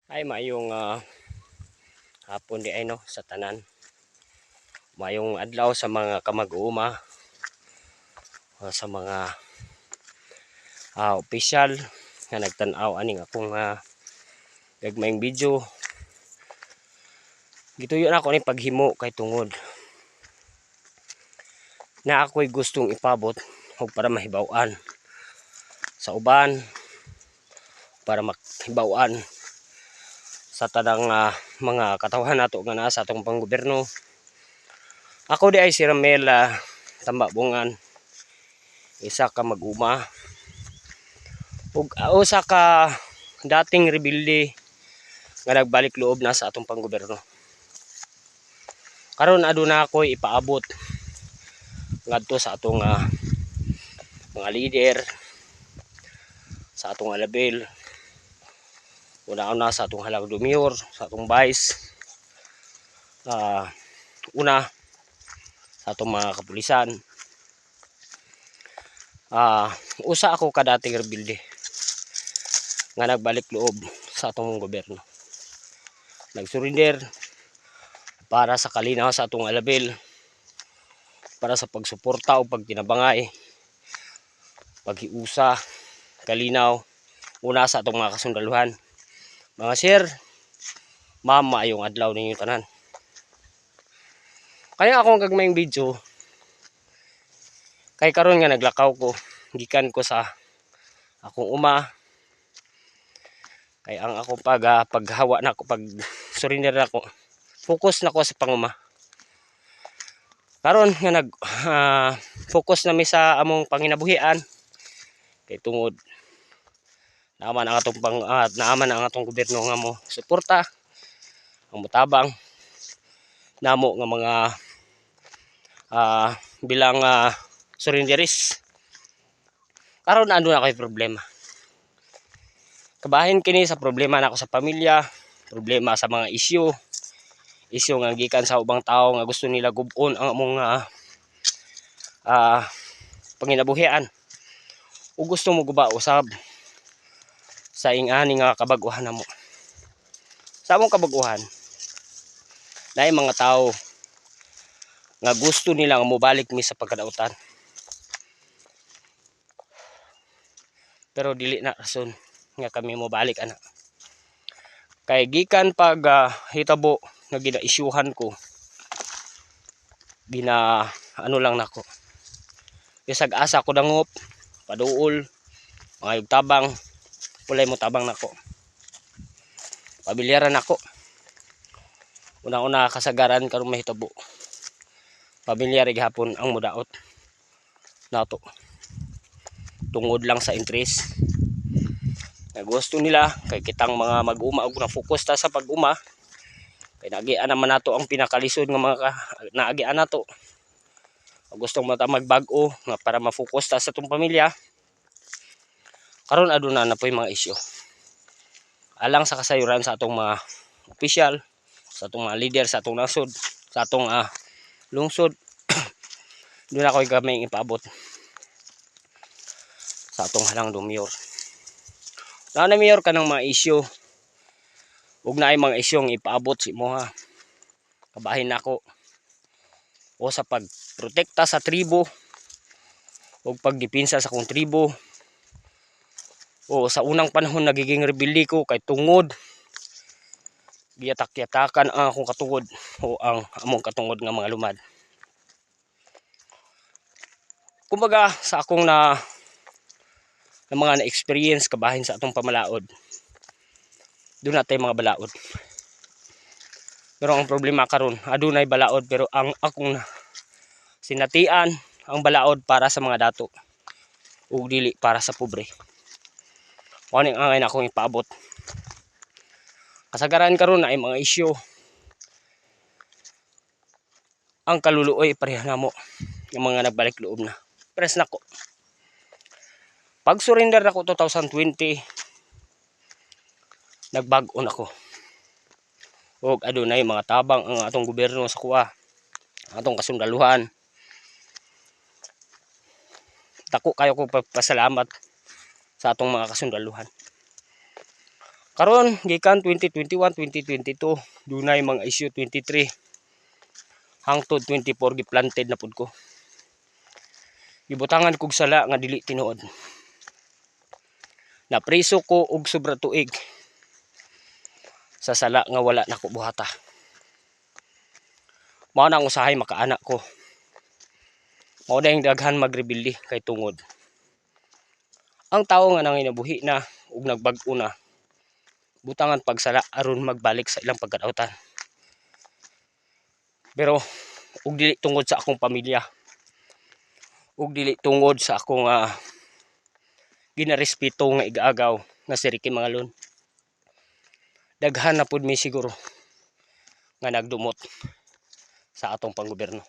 Ay mayong hapon di ay no sa tanan. Mayong adlaw sa mga kamag-uuma, sa mga opisyal nga nagtan-aw aning akong gagmayng video. Gituyo na ako ni paghimo kay tungod na ako'y gustong ipabot og para mahibaw-an sa uban, para mahibaw-an sa tanang mga katawhan nato nga naa sa atong panggobyerno. Ako di ay si Ramel Tambabungan, isa ka mag-uma ug usa ka dating rebelde nga nagbalik loob na sa atong panggobyerno. Karon aduna ako ipaabot ngadto sa atong mga leader, sa atong alabil, una sa atong halagdo mayor, sa atong vice, una sa atong mga kapulisan. Usa ako ka dating rebelde nga nagbalik loob sa atong gobyerno. Nagsurrender para sa kalinaw sa atong alabil, para sa pagsuporta o pagtinabangay, paghiusa, kalinaw, una sa atong mga kasundaluhan. Mga sir, ma'am, maayong adlaw ninyo tanan. Kaya akong gagmayng video, kay karon nga naglakaw ko, gikan ko sa akong uma, kay ang akong paghawa na ko, pag surrender na ko, focus na ko sa panguma. Karon nga nag focus na mi sa among panginabuhian, kay tungod naaman ang atong naaman ang atong gobyerno nga mo suporta, ang mutabang namo nga mga bilang surrenderis. Karon ando na ko'y problema. Kabahin kini sa problema nako sa pamilya, problema sa mga isyu nga gikan sa ubang tao nga gusto nila gub-on ang among panginabuhian o gusto mo guba usab sa ingani nga kabag-uhan namo. Sa among kabag-uhan naay mga tao nga gusto nila nga mobalik mi sa pagkadautan, pero dili na rason nga kami mobalik ana. Kay gikan pag hitabo nga gina-isyuhan ko, ano lang nako, isag asa ko dangop, paduol, mga tabang, pulay mo tabang nako. Pamilyaran ako. Una-una kasagaran karon mahitabo. Pamilyar gihapon ang mudaot nato. Tungod lang sa interest. Gusto nila kay kitang mga mag-uma og na-focus ta sa pag-uma. Kay naagian naman nato ang pinakalisod nga mga naagian nato. Gusto mo ta magbag-o nga para ma-focus ta sa tong pamilya. Karon aduna na po'y mga isyu. Alang sa kasayuran sa atong mga opisyal, sa atong mga leader, sa atong nasod, sa atong lungsod. Doon ako gamay ipaabot sa atong halangdong mayor. Na mayor ka ng mga isyu, ug naay mga isyong ipaabot si mo ha. Kabahin nako o sa pagprotekta sa tribo o pagdipinsa sa kong tribo, o sa unang panahon nagiging rebelde ko kay tungod giyatak-yatakan ang akong katungod o ang among katungod nga mga lumad. Kumbaga sa akong na mga na-experience kabahin sa atong pamalaod, doon natay mga balaod. Pero ang problema karon, adunay balaod pero ang akong sinatian ang balaod para sa mga dato ug dili para sa pobre. Mao ning angay na akong ipaabot. Kasagaran karon na ay mga isyu. Ang kaluluoy pareha namo ng mga nagbalik loob na. Press nako. Pag surrender nako 2020, nagbag-o nako. Og adunay mga tabang ang atong gobyerno sa kuha, atong kasundaluhan. Dako kayo ko pasalamat sa atong mga kasundaluhan. Karon gikan 2021, 2022 dunay mga issue 23 hangtod 24 giplanted na pud ko. Gibutangan kog sala nga dili tinuod. Napriso ko og sobra tuig sa sala nga wala nako buhata. Mao nang usahay makaana ko. Mao na yung daghan magrebelde kay tungod ang tawo nga nanginabuhi na ug nagbag-o na butangan pagsala aron magbalik sa ilang pagkadautan. Pero ug dili tungod sa akong pamilya, ug dili tungod sa akong ginarespeto nga igaagaw nga si Ricky Mangalon. Daghan na pud mi siguro nga nagdumot sa atong panggobyerno.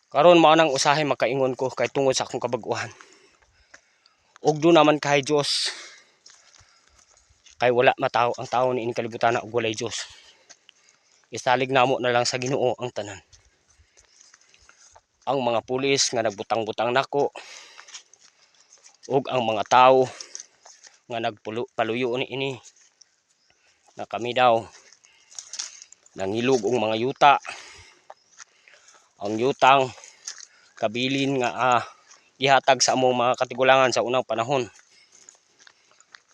Karon mao nang usahay makaingon ko kay tungod sa akong kabag-uhan. Ug do naman kay Dios kay wala mataw ang tawo ni kalibutan ug walay Dios. Isalig namo na lang sa Ginoo ang tanan. Ang mga pulis nga nagbutang-butang nako ug ang mga tawo nga nagpaluyo ni ini na kami daw nangilog og mga yuta. Ang yutang kabilin nga gihatag sa among mga katigulangan sa unang panahon.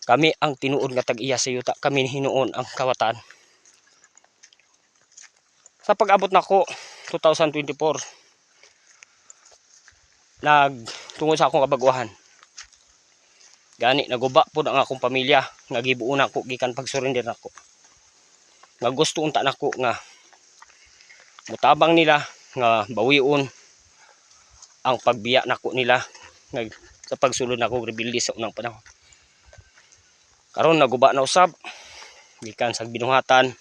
Kami ang tinuod nga tag-iya sa yuta, kami hinuon ang kawatan. Sa pag-abot nako 2024 tungod sa akong kabag-uhan. Gani naguba pud ang akong pamilya nga gibuo nako gikan pag-surrender nako. Nga gusto unta nako nga mutabang nila nga bawion ang pagbiya nako nila nga sa pagsulod nako rebelde sa unang panahon. Karon naguba na usab gikan sa binuhatan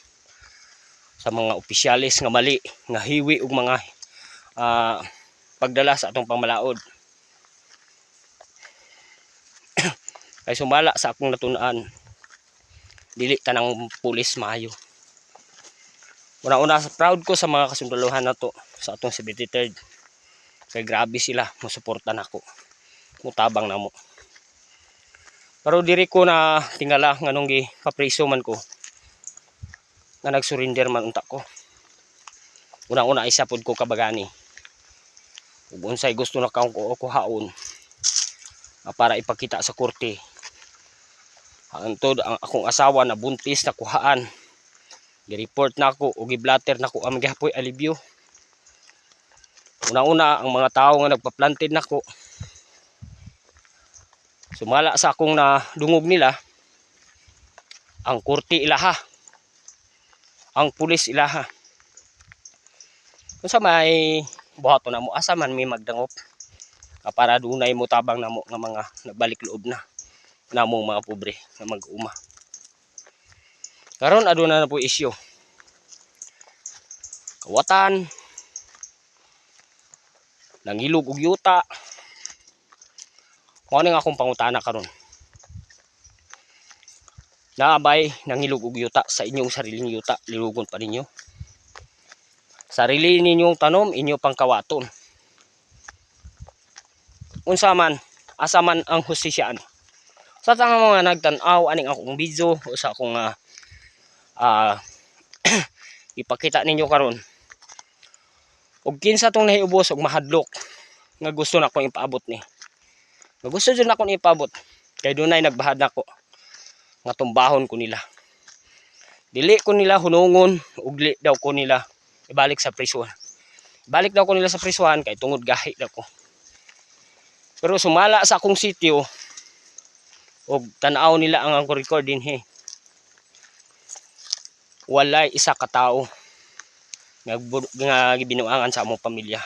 sa mga opisyalis nga mali nga hiwi og mga pagdala sa atong pamalaod. Kay sumala sa akong natun-an dili tanang pulis maayo. Una-una proud ko sa mga kasundaluhan nato sa atong 73rd. Kay grabe sila mosuporta nako. Mutabang namo. Pero diri ko na tingala nganong gipapriso man ko. Nga nagsurrender man unta ko. Una-una isa pud ko kabagani. Ug unsay gusto na kaong kuhaon para ipakita sa korte. Antod ang akong asawa na buntis na kuhaan. Gi-report nako o gi-blatter nako ang gihapoy alibyo. Una-una ang mga tawo nga nagpa-planted nako sumala sa akong nadungog nila ang korte ilaha, ang pulis ilaha. Unsa may buhaton namo asa man may magdangop para dunay mo tabang namo nga mga nagbalik loob na namong mga pobre nga mag-uma. Karon aduna na po isyu. Kawatan, nangilog og yuta. Mao ning akong pangutana karon. Naabay nangilog og yuta sa inyong sariling yuta, lilugon pa ninyo. Sarili ninyong tanom, inyo pang kawaton. Unsa man, asa man ang hustisyaan. Sa tanang mga nagtan-aw aning akong video o sa akong ipakita ninyo karon. Og kinsa tong nahiubos og mahadlok nga gusto nako ipaabot ni. Nga gusto jud nako ipaabot kay dunay nagbahad nako nga tumbahon ko nila. Dili ko nila hunungon ug dili daw ko nila ibalik sa prisuhan. Balik daw ko nila sa prisuhan kay tungod gahi daw ko. Pero sumala sa akong sitio og tan-aw nila ang akong record dinhi. Walay isa ka tawo nga gibinuangan sa among pamilya.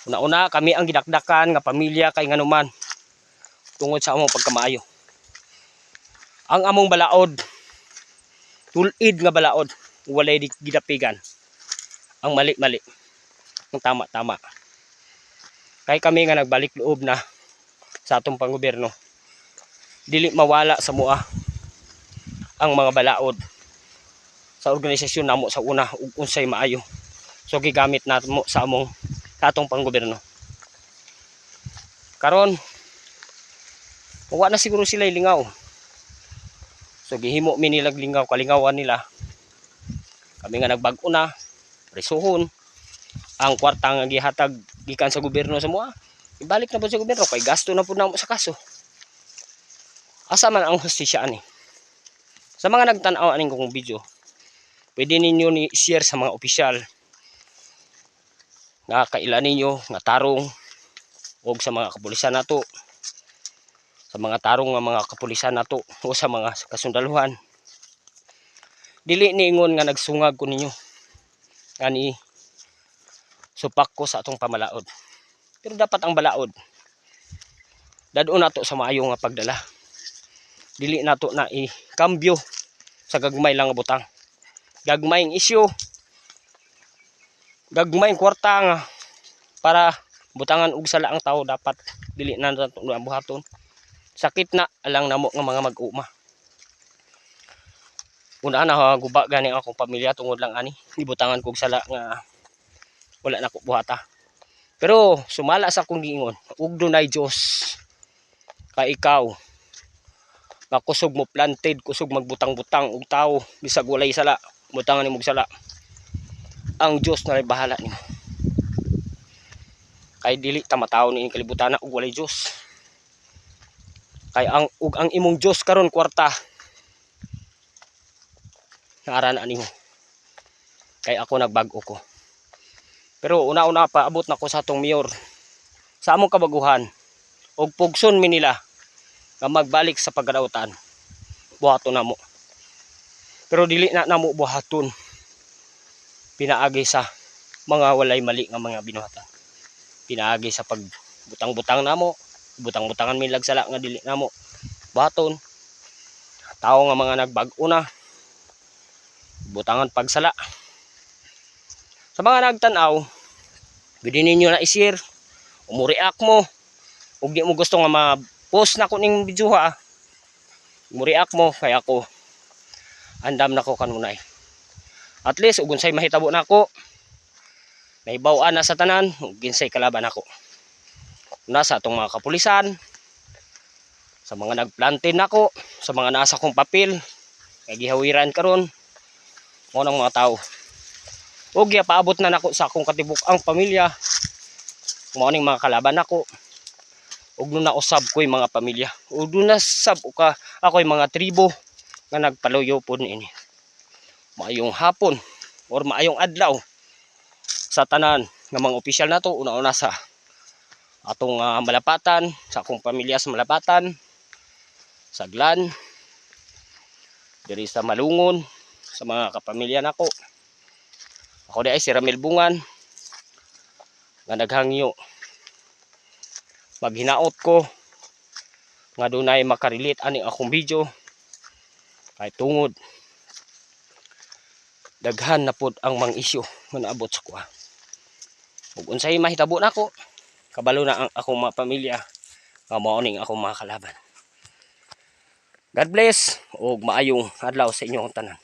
Una-una kami ang gidakdakan nga pamilya kay nganuman tungod sa among pagkamaayo. Ang among balaod tulid nga balaod walay gidapigan. Ang mali-mali, ang tama-tama. Kay kami nga nagbalik loob na sa atong panggobyerno. Dili mawala sa mua ang mga balaod sa organisasyon namo sa una ug unsay maayo. So gigamit namo sa among atong panggobyerno. Karon wa na siguro sila lingaw. So gihimo mi nila lingaw kalingawan nila. Kami nga nagbag-o na risuhon ang kwarta nga gihatag gikan sa gobyerno sa mua. Ibalik na po sa gobyerno kay gasto na po na sa kaso. Asa man ang hustisya ani? Sa mga nagtan-aw aning kong video, pwede ninyo ni share sa mga opisyal nga kailan ninyo nga tarong o sa mga kapulisan nato, sa mga tarong nga mga kapulisan nato o sa mga kasundaluhan. Dili niingon nga nagsungag ko ninyo ani supak ko sa atong pamalaod. Pero dapat ang balaod dadon nato sa maayo nga pagdala. Dili nato na i-kambyo sa gagmay lang nga butang. Gagmayng isyu, gagmayng kwarta nga para butangan og sala ang tao, dapat dili na nato buhaton. Sakit na alang namo nga mga mag-uma. Una na guba gani akong pamilya tungod lang ani gibutangan kog sala nga wala na ko buhata. Pero sumala sa akong giingon, ug dunay Dios ka ikaw nga kusog mo planted, kusog magbutang-butang og tao bisag walay sala, butangan nimo og sala. Ang Dios na bahala nimo. Kay dili ta mataw ni kalibutan og walay Dios. Kay ang imong Dios karon kwarta. Naaran ani mo. Kay ako nagbag-o ko. Pero una-una pa abot na ko sa atong mayor. Sa among kabaguhan og pugson mi nila nga magbalik sa pagkadautan. Buhaton namo. Pero dili na namo buhaton. Pinaagi sa mga walay mali nga mga binuhatan. Pinaagi sa pagbutang-butang namo, butang-butangan mi lagsala nga dili namo buhaton. Tao nga mga nagbag-o na butangan pagsala. Sa mga nagtan-aw, pwede ninyo na i-share, umureact mo, ug di mo gusto nga ma-post na ko ning video ha. Umureact mo kay ako andam na ko kanunay. At least ug unsay mahitabo nako, nahibaw-an na sa tanan, ug ginsay kalaban nako. Una sa atong mga kapulisan, sa mga nagplantin nako, sa mga nasa kong papel, kay gihawiran karon mo ng mga tao. Og paabot na nako sa akong katibuk-ang pamilya. Mao ning mga kalaban nako. Og nung nausab ko'y mga pamilya. Og nung nasab ka ako'y mga tribo nga nagpaluyo pod niini. Maayong hapon or maayong adlaw sa tanan nga mga opisyal nato, una-una sa atong Malapatan, sa akong pamilya sa Malapatan, Saglan, diri sa Malungon, sa mga kapamilya nako. Ako di ay si Ramil Bungan nga naghangyo maghinaot ko nga dunay makarelate ani akong video kay tungod daghan na pod ang mga isyu nga naabot sa kuha. Ug unsay mahitabo nako, kabalo na ang akong mga pamilya nga mao ning akong mga kalaban. God bless ug maayong adlaw sa inyong tanan.